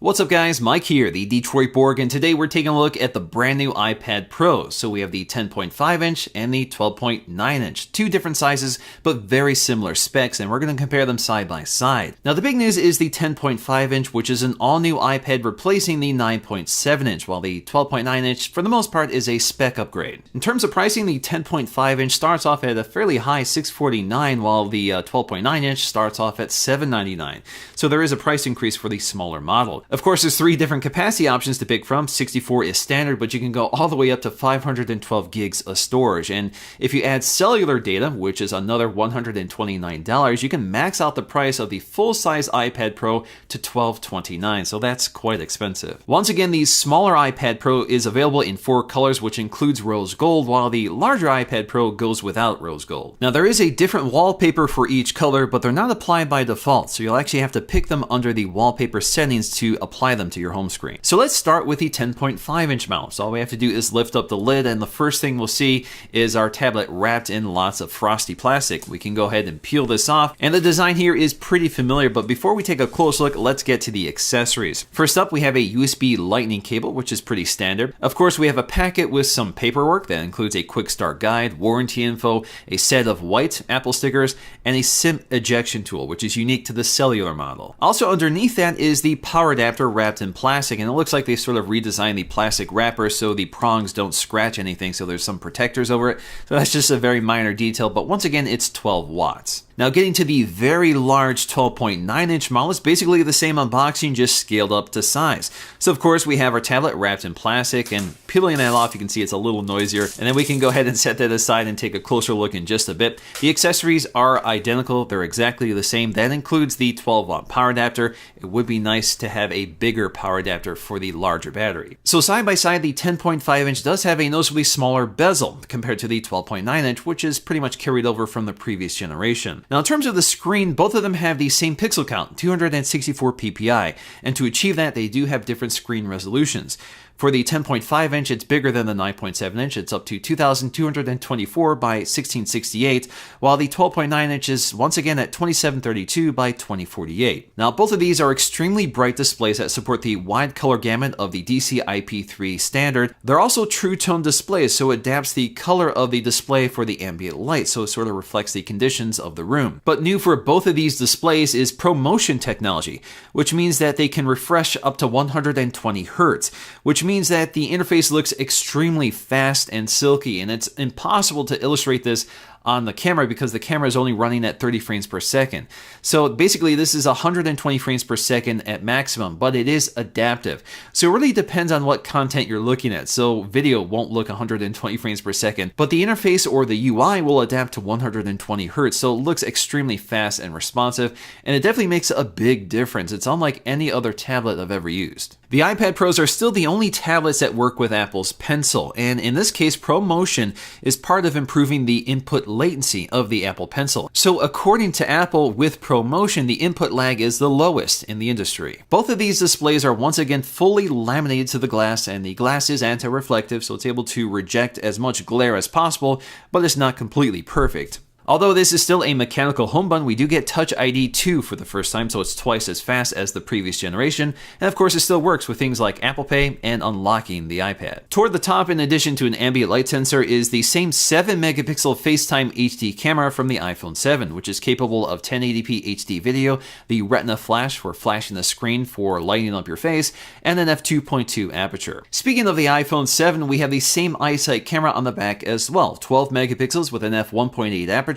What's up guys, Mike here, the Detroit Borg, and today we're taking a look at the brand new iPad Pro. So we have the 10.5 inch and the 12.9 inch, two different sizes but very similar specs, and we're going to compare them side by side. Now the big news is the 10.5 inch, which is an all new iPad replacing the 9.7 inch, while the 12.9 inch for the most part is a spec upgrade. In terms of pricing, the 10.5 inch starts off at a fairly high $649, while the 12.9 inch starts off at $799. So there is a price increase for the smaller model. Of course, there's three different capacity options to pick from. 64 is standard, but you can go all the way up to 512 gigs of storage. And if you add cellular data, which is another $129, you can max out the price of the full-size iPad Pro to $1,229, so that's quite expensive. Once again, the smaller iPad Pro is available in 4 colors, which includes rose gold, while the larger iPad Pro goes without rose gold. Now, there is a different wallpaper for each color, but they're not applied by default, so you'll actually have to pick them under the wallpaper settings to apply them to your home screen. So let's start with the 10.5 inch model. So all we have to do is lift up the lid, and the first thing we'll see is our tablet wrapped in lots of frosty plastic. We can go ahead and peel this off, and the design here is pretty familiar, but before we take a close look, let's get to the accessories. First up, we have a USB lightning cable, which is pretty standard. Of course, we have a packet with some paperwork that includes a quick start guide, warranty info, a set of white Apple stickers, and a SIM ejection tool, which is unique to the cellular model. Also underneath that is the power adapter wrapped in plastic, and it looks like they sort of redesigned the plastic wrapper so the prongs don't scratch anything, so there's some protectors over it. So that's just a very minor detail, but once again, it's 12 watts. Now getting to the very large 12.9 inch model, is basically the same unboxing, just scaled up to size. So of course we have our tablet wrapped in plastic, and peeling that off you can see it's a little noisier, and then we can go ahead and set that aside and take a closer look in just a bit. The accessories are identical, they're exactly the same. That includes the 12 watt power adapter. It would be nice to have a bigger power adapter for the larger battery. So side by side, the 10.5 inch does have a noticeably smaller bezel compared to the 12.9 inch, which is pretty much carried over from the previous generation. Now in terms of the screen, both of them have the same pixel count, 264 ppi, and to achieve that they do have different screen resolutions. For the 10.5 inch, it's bigger than the 9.7 inch. It's up to 2224 by 1668, while the 12.9 inch is once again at 2732 by 2048. Now, both of these are extremely bright displays that support the wide color gamut of the DCI-P3 standard. They're also true tone displays, so it adapts the color of the display for the ambient light, so it sort of reflects the conditions of the room. But new for both of these displays is ProMotion technology, which means that they can refresh up to 120 Hz, which means that the interface looks extremely fast and silky, and it's impossible to illustrate this on the camera because the camera is only running at 30 frames per second. So basically this is 120 frames per second at maximum, but it is adaptive. So it really depends on what content you're looking at. So video won't look 120 frames per second, but the interface or the UI will adapt to 120 Hz. So it looks extremely fast and responsive, and it definitely makes a big difference. It's unlike any other tablet I've ever used. The iPad Pros are still the only tablets that work with Apple's Pencil, and in this case, ProMotion is part of improving the input latency of the Apple Pencil. So according to Apple, with ProMotion, the input lag is the lowest in the industry. Both of these displays are once again fully laminated to the glass, and the glass is anti-reflective, so it's able to reject as much glare as possible, but it's not completely perfect. Although this is still a mechanical home button, we do get Touch ID 2 for the first time, so it's twice as fast as the previous generation, and of course it still works with things like Apple Pay and unlocking the iPad. Toward the top, in addition to an ambient light sensor, is the same 7 megapixel FaceTime HD camera from the iPhone 7, which is capable of 1080p HD video, the Retina flash for flashing the screen for lighting up your face, and an f2.2 aperture. Speaking of the iPhone 7, we have the same iSight camera on the back as well, 12 megapixels with an f1.8 aperture,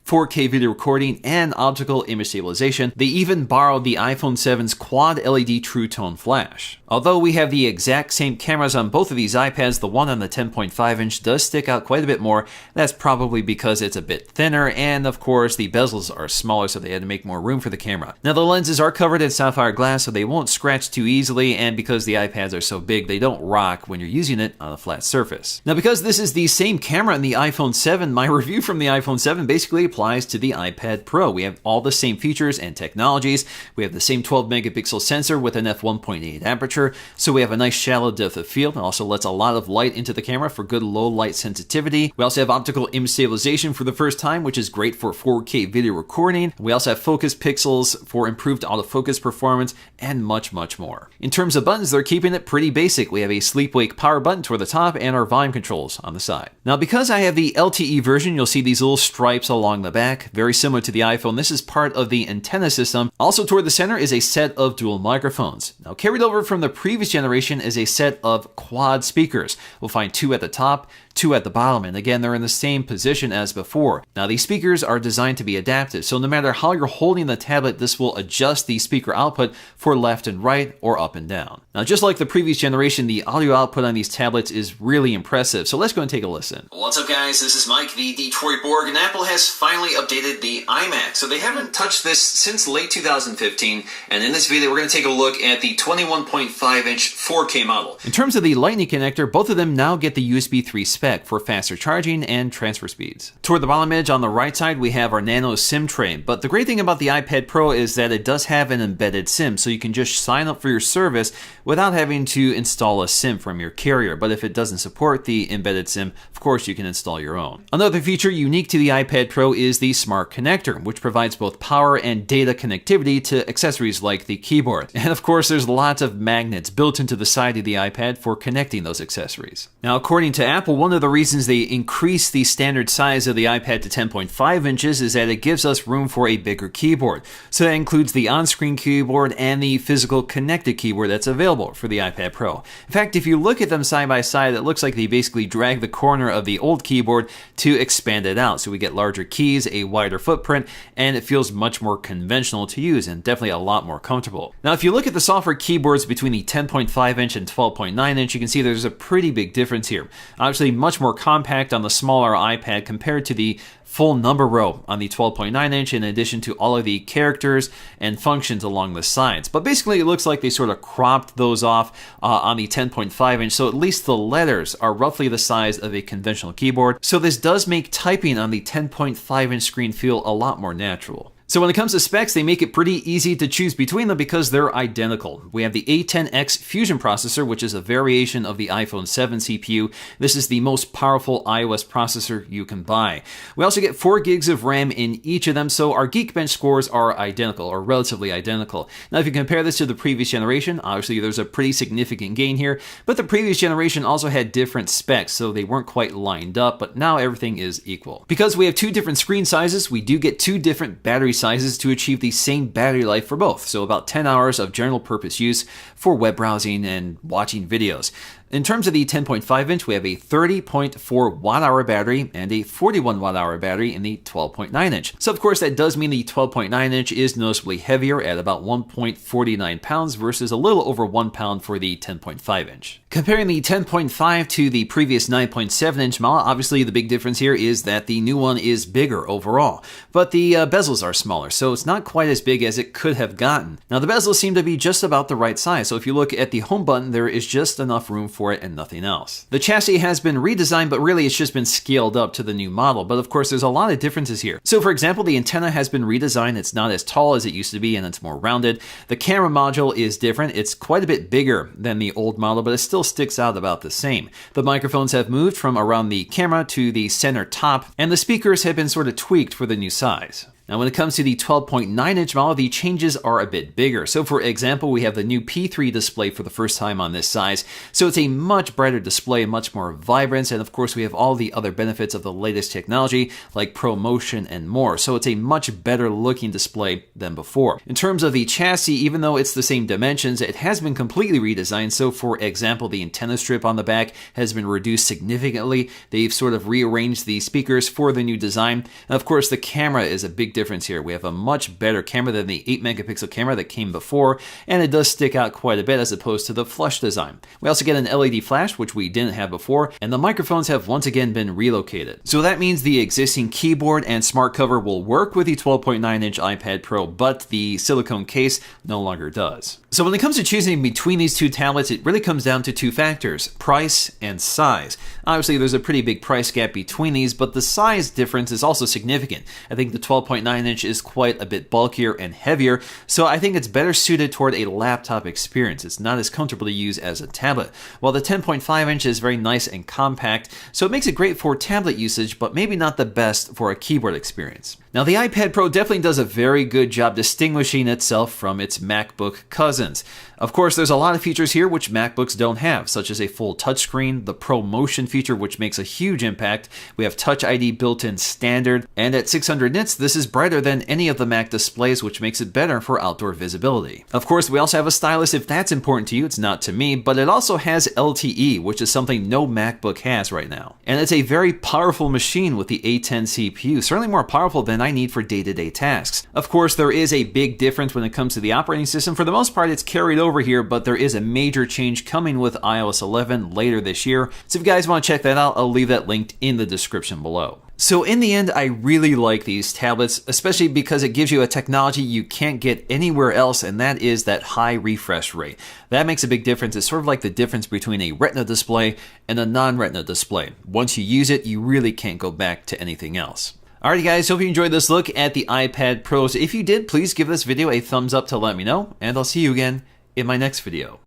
4K video recording, and optical image stabilization. They even borrowed the iPhone 7's quad LED True Tone flash. Although we have the exact same cameras on both of these iPads, the one on the 10.5 inch does stick out quite a bit more. That's probably because it's a bit thinner, and of course the bezels are smaller, so they had to make more room for the camera. Now the lenses are covered in sapphire glass, so they won't scratch too easily, and because the iPads are so big, they don't rock when you're using it on a flat surface. Now because this is the same camera in the iPhone 7, my review from the iPhone 7 basically applies to the iPad Pro. We have all the same features and technologies. We have the same 12 megapixel sensor with an f1.8 aperture, so we have a nice shallow depth of field. It also lets a lot of light into the camera for good low light sensitivity. We also have optical image stabilization for the first time, which is great for 4K video recording. We also have focus pixels for improved autofocus performance and much more. In terms of buttons, they're keeping it pretty basic. We have a sleep-wake power button toward the top and our volume controls on the side. Now, because I have the LTE version, you'll see these little stripes along the back, very similar to the iPhone. This is part of the antenna system. Also toward the center is a set of dual microphones. Now, carried over from the previous generation is a set of quad speakers. We'll find 2 at the top, 2 at the bottom, and again, they're in the same position as before. Now, these speakers are designed to be adaptive, so no matter how you're holding the tablet, this will adjust the speaker output for left and right or up and down. Now, just like the previous generation, the audio output on these tablets is really impressive, so let's go and take a listen. What's up, guys? This is Mike, the Detroit Borg, and Apple has finally updated the iMac. So they haven't touched this since late 2015, and in this video, we're going to take a look at the 21.5-inch 4K model. In terms of the Lightning connector, both of them now get the USB 3 spec for faster charging and transfer speeds. Toward the bottom edge on the right side, we have our Nano SIM tray, but the great thing about the iPad Pro is that it does have an embedded SIM, so you can just sign up for your service without having to install a SIM from your carrier. But if it doesn't support the embedded SIM, of course you can install your own. Another feature unique to the iPad Pro is the Smart Connector, which provides both power and data connectivity to accessories like the keyboard. And of course, there's lots of magnets built into the side of the iPad for connecting those accessories. Now, according to Apple, one of the reasons they increased the standard size of the iPad to 10.5 inches is that it gives us room for a bigger keyboard. So that includes the on-screen keyboard and the physical connected keyboard that's available for the iPad Pro. In fact, if you look at them side by side, it looks like they basically drag the corner of the old keyboard to expand it out. So we get larger keys, a wider footprint, and it feels much more conventional to use and definitely a lot more comfortable. Now, if you look at the software keyboards between the 10.5 inch and 12.9 inch, you can see there's a pretty big difference here. Obviously, much more compact on the smaller iPad compared to the full number row on the 12.9 inch, in addition to all of the characters and functions along the sides. But basically, it looks like they sort of cropped those off on the 10.5 inch, so at least the letters are roughly the size of a conventional keyboard. So this does make typing on the 10.5 inch screen feel a lot more natural. So when it comes to specs, they make it pretty easy to choose between them because they're identical. We have the A10X Fusion processor, which is a variation of the iPhone 7 CPU. This is the most powerful iOS processor you can buy. We also get 4 gigs of RAM in each of them, so our Geekbench scores are identical, or relatively identical. Now, if you compare this to the previous generation, obviously there's a pretty significant gain here, but the previous generation also had different specs, so they weren't quite lined up, but now everything is equal. Because we have 2 different screen sizes, we do get 2 different battery sizes to achieve the same battery life for both, so about 10 hours of general purpose use for web browsing and watching videos. In terms of the 10.5 inch, we have a 30.4 watt-hour battery and a 41 watt-hour battery in the 12.9 inch. So of course that does mean the 12.9 inch is noticeably heavier at about 1.49 pounds versus a little over 1 pound for the 10.5 inch. Comparing the 10.5 to the previous 9.7 inch model, obviously the big difference here is that the new one is bigger overall, but the bezels are smaller, so it's not quite as big as it could have gotten. Now the bezels seem to be just about the right size, so if you look at the home button, there is just enough room for it and nothing else. The chassis has been redesigned, but really it's just been scaled up to the new model. But of course, there's a lot of differences here. So for example, the antenna has been redesigned. It's not as tall as it used to be, and it's more rounded. The camera module is different. It's quite a bit bigger than the old model, but it still sticks out about the same. The microphones have moved from around the camera to the center top, and the speakers have been sort of tweaked for the new size. Now, when it comes to the 12.9 inch model, the changes are a bit bigger. So for example, we have the new P3 display for the first time on this size. So it's a much brighter display, much more vibrant. And of course, we have all the other benefits of the latest technology like ProMotion and more. So it's a much better looking display than before. In terms of the chassis, even though it's the same dimensions, it has been completely redesigned. So for example, the antenna strip on the back has been reduced significantly. They've sort of rearranged the speakers for the new design. And of course, the camera is a big difference difference here. We have a much better camera than the 8 megapixel camera that came before, and it does stick out quite a bit as opposed to the flush design. We also get an LED flash, which we didn't have before, and the microphones have once again been relocated. So that means the existing keyboard and smart cover will work with the 12.9-inch iPad Pro, but the silicone case no longer does. So when it comes to choosing between these two tablets, it really comes down to two factors: price and size. Obviously, there's a pretty big price gap between these, but the size difference is also significant. I think the 12.9-inch is quite a bit bulkier and heavier, so I think it's better suited toward a laptop experience. It's not as comfortable to use as a tablet, while the 10.5-inch is very nice and compact, so it makes it great for tablet usage, but maybe not the best for a keyboard experience. Now, the iPad Pro definitely does a very good job distinguishing itself from its MacBook cousins. Of course, there's a lot of features here which MacBooks don't have, such as a full touchscreen, the Pro Motion feature, which makes a huge impact. We have Touch ID built in standard, and at 600 nits, this is brighter than any of the Mac displays, which makes it better for outdoor visibility. Of course, we also have a stylus if that's important to you. It's not to me, but it also has LTE, which is something no MacBook has right now. And it's a very powerful machine with the A10 CPU, certainly more powerful than I need for day-to-day tasks. Of course, there is a big difference when it comes to the operating system. For the most part, it's carried over here, but there is a major change coming with iOS 11 later this year. So if you guys want to check that out, I'll leave that linked in the description below. So in the end, I really like these tablets, especially because it gives you a technology you can't get anywhere else, and that is that high refresh rate. That makes a big difference. It's sort of like the difference between a Retina display and a non-Retina display. Once you use it, you really can't go back to anything else. Alright guys, hope you enjoyed this look at the iPad Pros. If you did, please give this video a thumbs up to let me know, and I'll see you again in my next video.